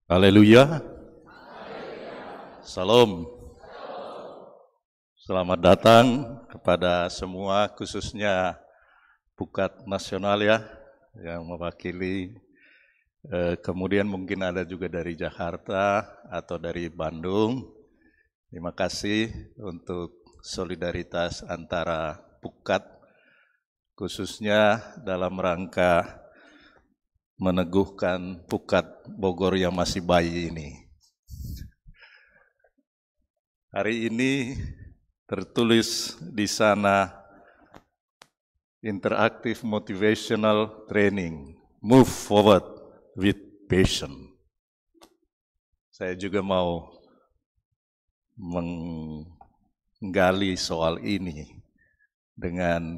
Haleluya. Salam. Selamat datang kepada semua, khususnya Pukat Nasional ya, yang mewakili. Kemudian mungkin ada juga dari Jakarta atau dari Bandung. Terima kasih untuk solidaritas antara Pukat, khususnya dalam rangka meneguhkan Pukat Bogor yang masih bayi ini. Hari ini tertulis di sana Interactive Motivational Training, Move Forward with Passion. Saya juga mau menggali soal ini dengan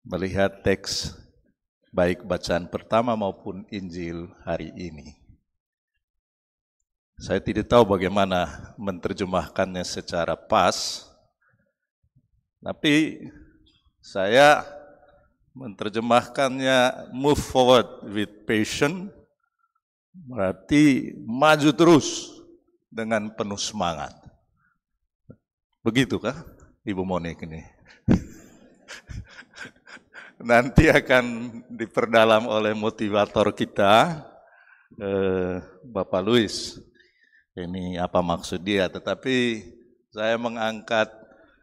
melihat teks baik bacaan pertama maupun Injil hari ini. Saya tidak tahu bagaimana menerjemahkannya secara pas, tapi saya menerjemahkannya move forward with passion, berarti maju terus dengan penuh semangat. Begitukah Ibu Monik ini? Nanti akan diperdalam oleh motivator kita, Bapak Luis. Ini apa maksud dia, tetapi saya mengangkat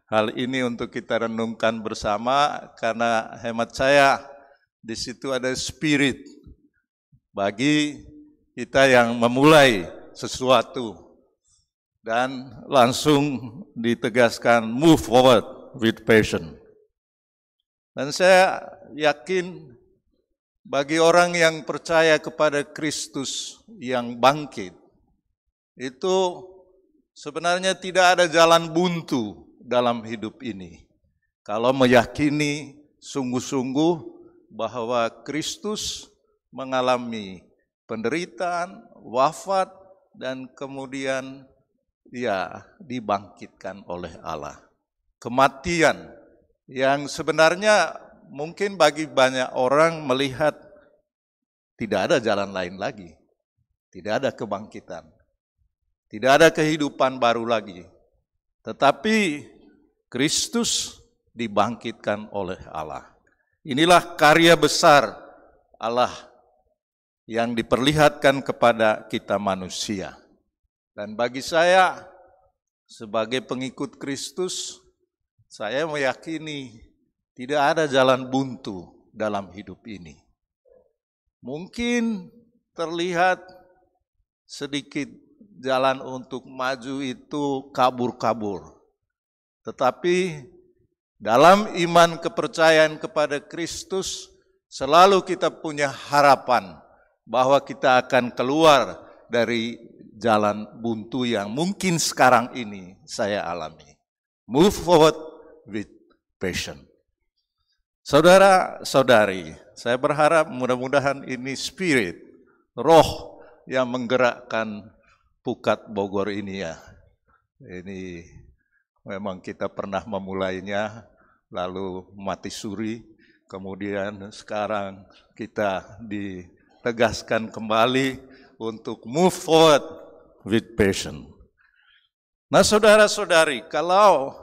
hal ini untuk kita renungkan bersama karena hemat saya di situ ada spirit bagi kita yang memulai sesuatu dan langsung ditegaskan move forward with passion. Dan saya yakin bagi orang yang percaya kepada Kristus yang bangkit, itu sebenarnya tidak ada jalan buntu dalam hidup ini. Kalau meyakini sungguh-sungguh bahwa Kristus mengalami penderitaan, wafat, dan kemudian dibangkitkan oleh Allah. Kematian yang sebenarnya mungkin bagi banyak orang melihat tidak ada jalan lain lagi. Tidak ada kebangkitan. Tidak ada kehidupan baru lagi. Tetapi Kristus dibangkitkan oleh Allah. Inilah karya besar Allah yang diperlihatkan kepada kita manusia. Dan bagi saya sebagai pengikut Kristus, saya meyakini tidak ada jalan buntu dalam hidup ini. Mungkin terlihat sedikit jalan untuk maju itu kabur-kabur. Tetapi dalam iman kepercayaan kepada Kristus, selalu kita punya harapan bahwa kita akan keluar dari jalan buntu yang mungkin sekarang ini saya alami. Move forward with passion. Saudara-saudari, saya berharap mudah-mudahan ini spirit, roh yang menggerakkan Pukat Bogor ini ya. Ini memang kita pernah memulainya, lalu mati suri, kemudian sekarang kita ditegaskan kembali untuk move forward with passion. Nah saudara-saudari, kalau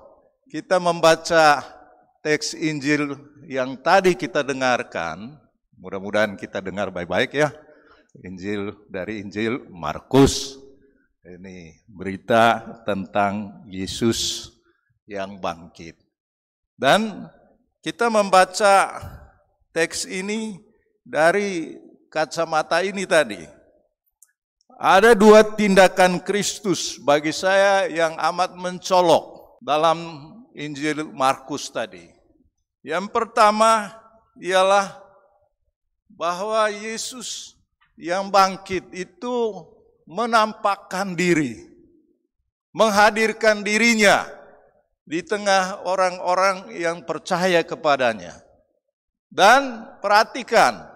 kita membaca teks Injil yang tadi kita dengarkan, mudah-mudahan kita dengar baik-baik ya. Injil dari Injil Markus. Ini berita tentang Yesus yang bangkit. Dan kita membaca teks ini dari kacamata ini tadi. Ada dua tindakan Kristus bagi saya yang amat mencolok dalam Injil Markus tadi. Yang pertama ialah bahwa Yesus yang bangkit itu menampakkan diri, menghadirkan dirinya di tengah orang-orang yang percaya kepadanya. Dan perhatikan,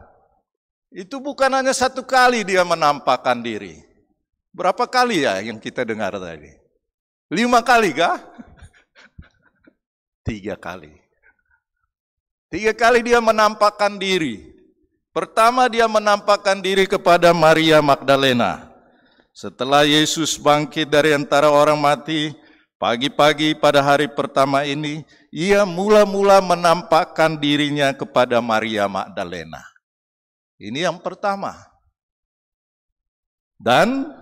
itu bukan hanya satu kali dia menampakkan diri. Berapa kali ya yang kita dengar tadi? 5 kali kah? 3 kali. 3 kali dia menampakkan diri. Pertama dia menampakkan diri kepada Maria Magdalena. Setelah Yesus bangkit dari antara orang mati, pagi-pagi pada hari pertama ini, ia mula-mula menampakkan dirinya kepada Maria Magdalena. Ini yang pertama. Dan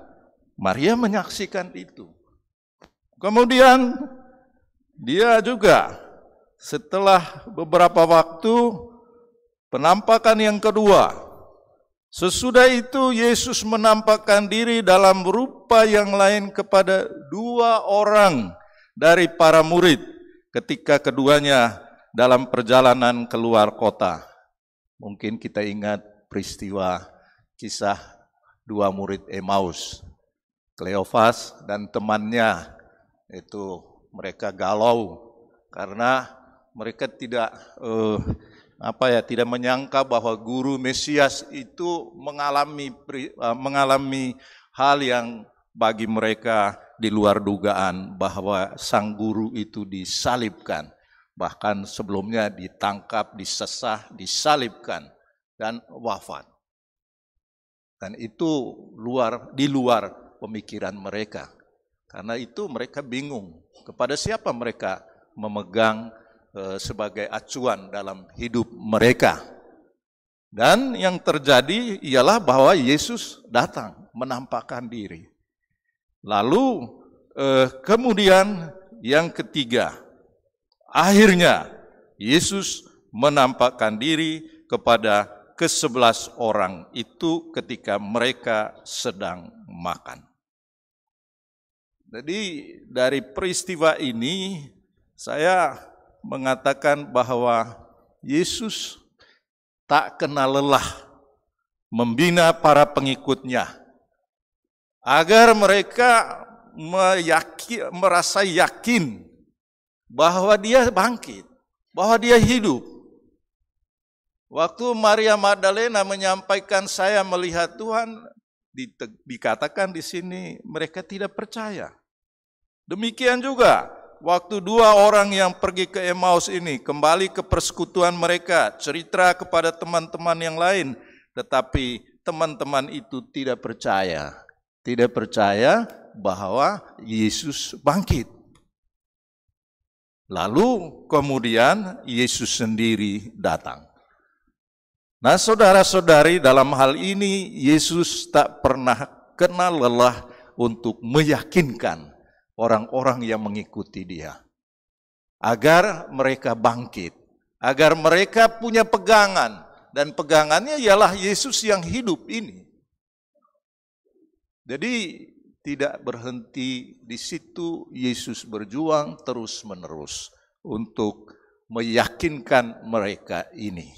Maria menyaksikan itu. Kemudian dia juga setelah beberapa waktu penampakan yang kedua. Sesudah itu Yesus menampakkan diri dalam rupa yang lain kepada 2 orang dari para murid ketika keduanya dalam perjalanan keluar kota. Mungkin kita ingat peristiwa kisah 2 murid Emmaus. Kleofas dan temannya itu mereka galau karena mereka tidak menyangka bahwa guru Mesias itu mengalami hal yang bagi mereka di luar dugaan, bahwa sang guru itu disalibkan, bahkan sebelumnya ditangkap, disesah, disalibkan dan wafat. Dan itu di luar pemikiran mereka. Karena itu mereka bingung kepada siapa mereka memegang sebagai acuan dalam hidup mereka. Dan yang terjadi ialah bahwa Yesus datang menampakkan diri. Lalu kemudian yang ketiga, akhirnya Yesus menampakkan diri kepada ke-11 orang itu ketika mereka sedang makan. Jadi dari peristiwa ini saya mengatakan bahwa Yesus tak kenal lelah membina para pengikutnya agar mereka merasa yakin bahwa dia bangkit, bahwa dia hidup. Waktu Maria Magdalena menyampaikan saya melihat Tuhan, dikatakan di sini mereka tidak percaya. Demikian juga waktu 2 orang yang pergi ke Emmaus ini kembali ke persekutuan mereka, cerita kepada teman-teman yang lain, tetapi teman-teman itu tidak percaya. Tidak percaya bahwa Yesus bangkit. Lalu kemudian Yesus sendiri datang. Nah, saudara-saudari, dalam hal ini Yesus tak pernah kenal lelah untuk meyakinkan orang-orang yang mengikuti dia agar mereka bangkit, agar mereka punya pegangan, dan pegangannya ialah Yesus yang hidup ini. Jadi tidak berhenti di situ, Yesus berjuang terus-menerus untuk meyakinkan mereka ini.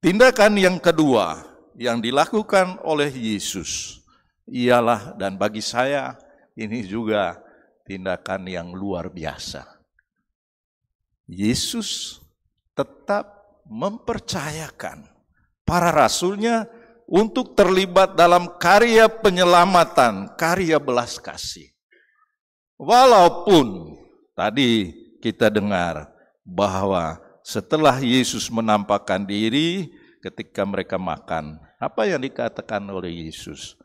Tindakan yang kedua yang dilakukan oleh Yesus ialah, dan bagi saya ini juga tindakan yang luar biasa. Yesus tetap mempercayakan para rasulnya untuk terlibat dalam karya penyelamatan, karya belas kasih. Walaupun tadi kita dengar bahwa setelah Yesus menampakkan diri ketika mereka makan, apa yang dikatakan oleh Yesus?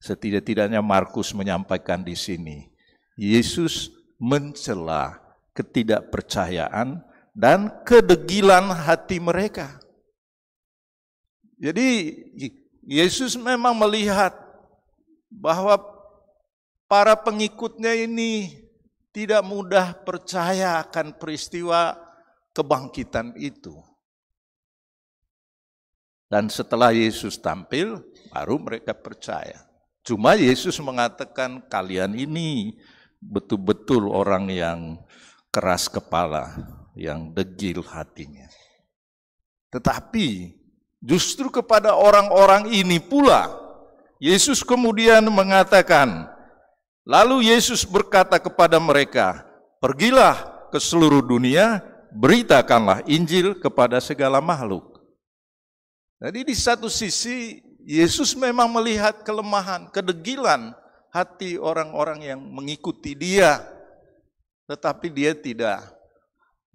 Setidak-tidaknya Markus menyampaikan di sini, Yesus mencela ketidakpercayaan dan kedegilan hati mereka. Jadi Yesus memang melihat bahwa para pengikutnya ini tidak mudah percaya akan peristiwa kebangkitan itu. Dan setelah Yesus tampil, baru mereka percaya. Cuma Yesus mengatakan, kalian ini betul-betul orang yang keras kepala, yang degil hatinya. Tetapi justru kepada orang-orang ini pula, Yesus kemudian mengatakan, lalu Yesus berkata kepada mereka, pergilah ke seluruh dunia, beritakanlah Injil kepada segala makhluk. Jadi di satu sisi, Yesus memang melihat kelemahan, kedegilan hati orang-orang yang mengikuti dia. Tetapi dia tidak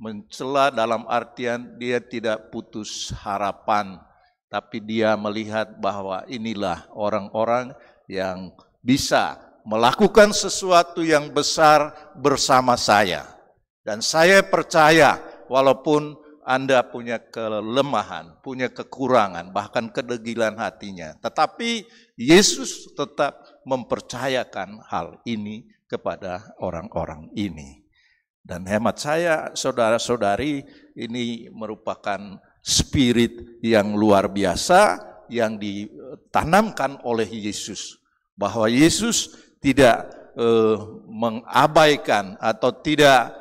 mencela, dalam artian dia tidak putus harapan. Tapi dia melihat bahwa inilah orang-orang yang bisa melakukan sesuatu yang besar bersama saya. Dan saya percaya walaupun Anda punya kelemahan, punya kekurangan, bahkan kedegilan hatinya, tetapi Yesus tetap mempercayakan hal ini kepada orang-orang ini. Dan hemat saya, saudara-saudari, ini merupakan spirit yang luar biasa yang ditanamkan oleh Yesus. Bahwa Yesus tidak mengabaikan atau tidak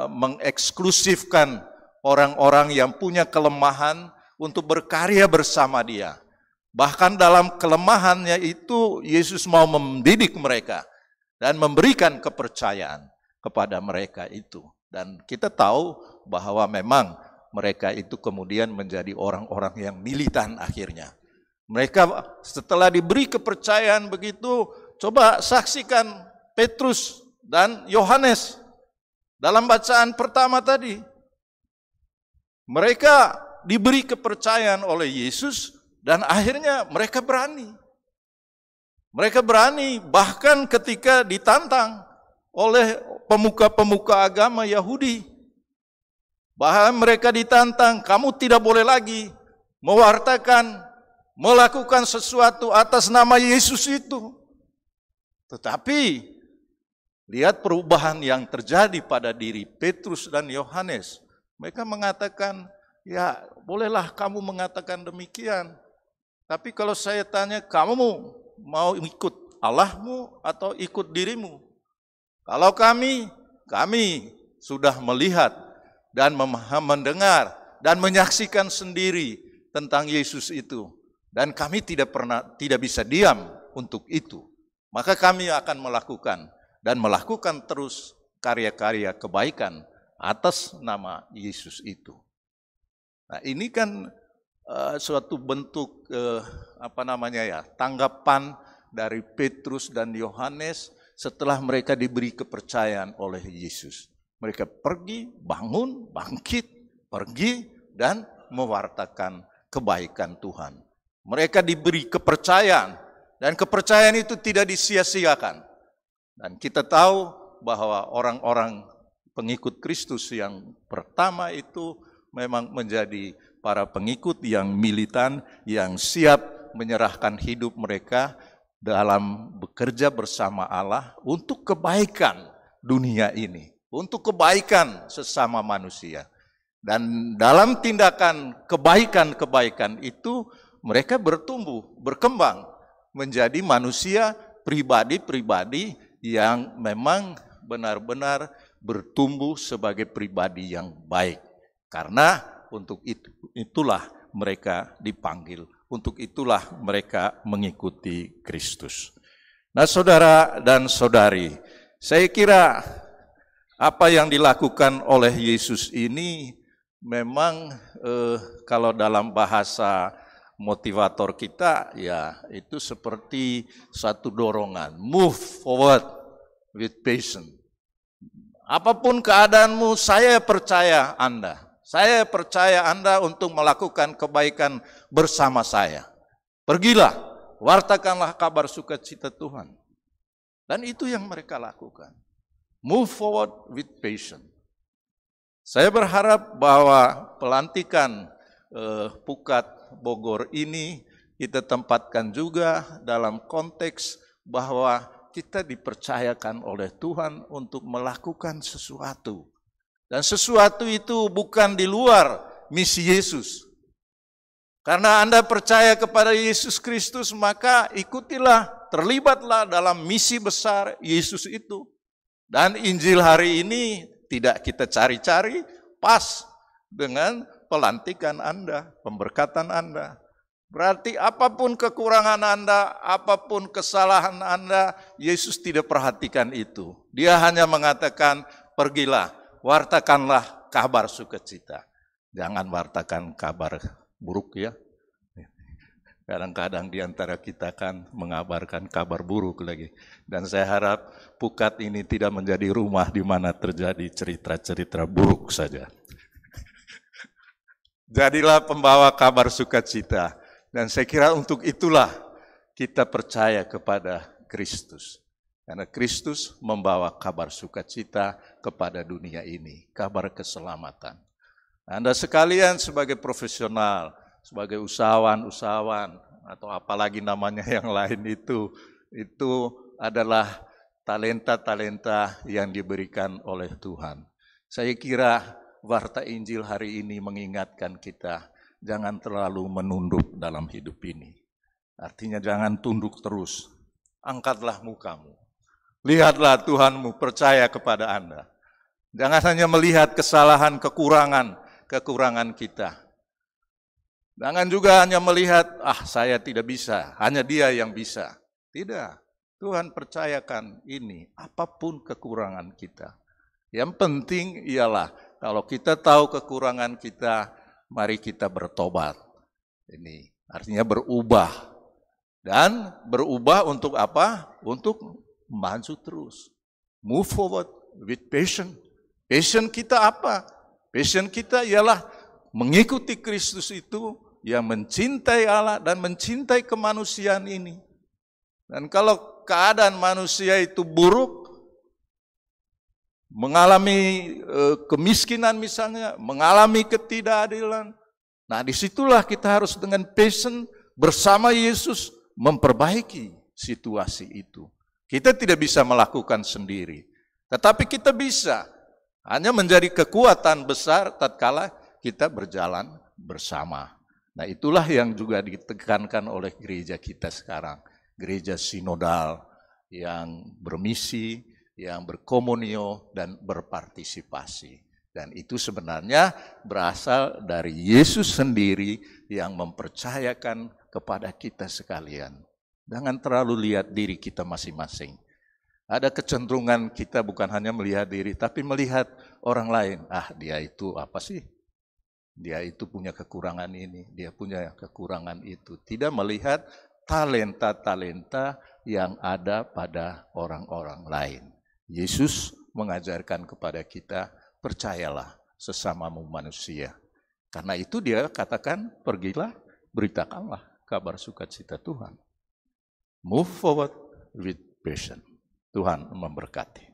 mengeksklusifkan orang-orang yang punya kelemahan untuk berkarya bersama Dia. Bahkan dalam kelemahannya itu Yesus mau mendidik mereka dan memberikan kepercayaan kepada mereka itu. Dan kita tahu bahwa memang mereka itu kemudian menjadi orang-orang yang militan akhirnya. Mereka setelah diberi kepercayaan begitu, coba saksikan Petrus dan Yohanes. Dalam bacaan pertama tadi, mereka diberi kepercayaan oleh Yesus dan akhirnya mereka berani. Mereka berani bahkan ketika ditantang oleh pemuka-pemuka agama Yahudi. Bahkan mereka ditantang, kamu tidak boleh lagi mewartakan, melakukan sesuatu atas nama Yesus itu. Tetapi lihat perubahan yang terjadi pada diri Petrus dan Yohanes. Mereka mengatakan, ya bolehlah kamu mengatakan demikian. Tapi kalau saya tanya, kamu mau ikut Allahmu atau ikut dirimu? Kalau kami sudah melihat dan mendengar dan menyaksikan sendiri tentang Yesus itu. Dan kami tidak bisa diam untuk itu. Maka kami akan melakukan dan melakukan terus karya-karya kebaikan atas nama Yesus itu. Nah, ini kan suatu bentuk tanggapan dari Petrus dan Yohanes setelah mereka diberi kepercayaan oleh Yesus. Mereka pergi, bangun, bangkit, pergi dan mewartakan kebaikan Tuhan. Mereka diberi kepercayaan dan kepercayaan itu tidak disia-siakan. Dan kita tahu bahwa orang-orang pengikut Kristus yang pertama itu memang menjadi para pengikut yang militan, yang siap menyerahkan hidup mereka dalam bekerja bersama Allah untuk kebaikan dunia ini, untuk kebaikan sesama manusia. Dan dalam tindakan kebaikan-kebaikan itu mereka bertumbuh, berkembang menjadi manusia pribadi-pribadi yang memang benar-benar bertumbuh sebagai pribadi yang baik. Karena untuk itulah mereka dipanggil, untuk itulah mereka mengikuti Kristus. Nah, saudara dan saudari, saya kira apa yang dilakukan oleh Yesus ini memang kalau dalam bahasa motivator kita, ya itu seperti satu dorongan, move forward with patience. Apapun keadaanmu, saya percaya Anda. Saya percaya Anda untuk melakukan kebaikan bersama saya. Pergilah, wartakanlah kabar sukacita Tuhan. Dan itu yang mereka lakukan. Move forward with patience. Saya berharap bahwa pelantikan Pukat Bogor ini kita tempatkan juga dalam konteks bahwa kita dipercayakan oleh Tuhan untuk melakukan sesuatu. Dan sesuatu itu bukan di luar misi Yesus. Karena Anda percaya kepada Yesus Kristus, maka ikutilah, terlibatlah dalam misi besar Yesus itu. Dan Injil hari ini tidak kita cari-cari, pas dengan pelantikan Anda, pemberkatan Anda. Berarti apapun kekurangan Anda, apapun kesalahan Anda, Yesus tidak perhatikan itu. Dia hanya mengatakan, pergilah, wartakanlah kabar sukacita. Jangan wartakan kabar buruk ya. Kadang-kadang di antara kita kan mengabarkan kabar buruk lagi. Dan saya harap Pukat ini tidak menjadi rumah di mana terjadi cerita-cerita buruk saja. Jadilah pembawa kabar sukacita. Dan saya kira untuk itulah kita percaya kepada Kristus. Karena Kristus membawa kabar sukacita kepada dunia ini, kabar keselamatan. Anda sekalian sebagai profesional, sebagai usahawan, atau apalagi namanya yang lain itu adalah talenta-talenta yang diberikan oleh Tuhan. Saya kira warta Injil hari ini mengingatkan kita, jangan terlalu menunduk dalam hidup ini. Artinya jangan tunduk terus, angkatlah mukamu. Lihatlah Tuhanmu, percaya kepada Anda. Jangan hanya melihat kesalahan, kekurangan kita. Jangan juga hanya melihat, saya tidak bisa, hanya Dia yang bisa. Tidak, Tuhan percayakan ini, apapun kekurangan kita. Yang penting ialah, kalau kita tahu kekurangan kita, mari kita bertobat. Ini artinya berubah. Dan berubah untuk apa? Untuk maju terus. Move forward with passion. Passion kita apa? Passion kita ialah mengikuti Kristus itu yang mencintai Allah dan mencintai kemanusiaan ini. Dan kalau keadaan manusia itu buruk, mengalami kemiskinan misalnya, mengalami ketidakadilan, nah disitulah kita harus dengan passion bersama Yesus memperbaiki situasi itu. Kita tidak bisa melakukan sendiri, tetapi kita bisa hanya menjadi kekuatan besar tatkala kita berjalan bersama. Nah itulah yang juga ditekankan oleh gereja kita sekarang. Gereja sinodal yang bermisi, yang berkomunio dan berpartisipasi. Dan itu sebenarnya berasal dari Yesus sendiri yang mempercayakan kepada kita sekalian. Jangan terlalu lihat diri kita masing-masing. Ada kecenderungan kita bukan hanya melihat diri, tapi melihat orang lain. Dia itu apa sih? Dia itu punya kekurangan ini, dia punya kekurangan itu. Tidak melihat talenta-talenta yang ada pada orang-orang lain. Yesus mengajarkan kepada kita, percayalah sesamamu manusia. Karena itu dia katakan, pergilah, beritakanlah kabar sukacita Tuhan. Move forward with passion. Tuhan memberkati.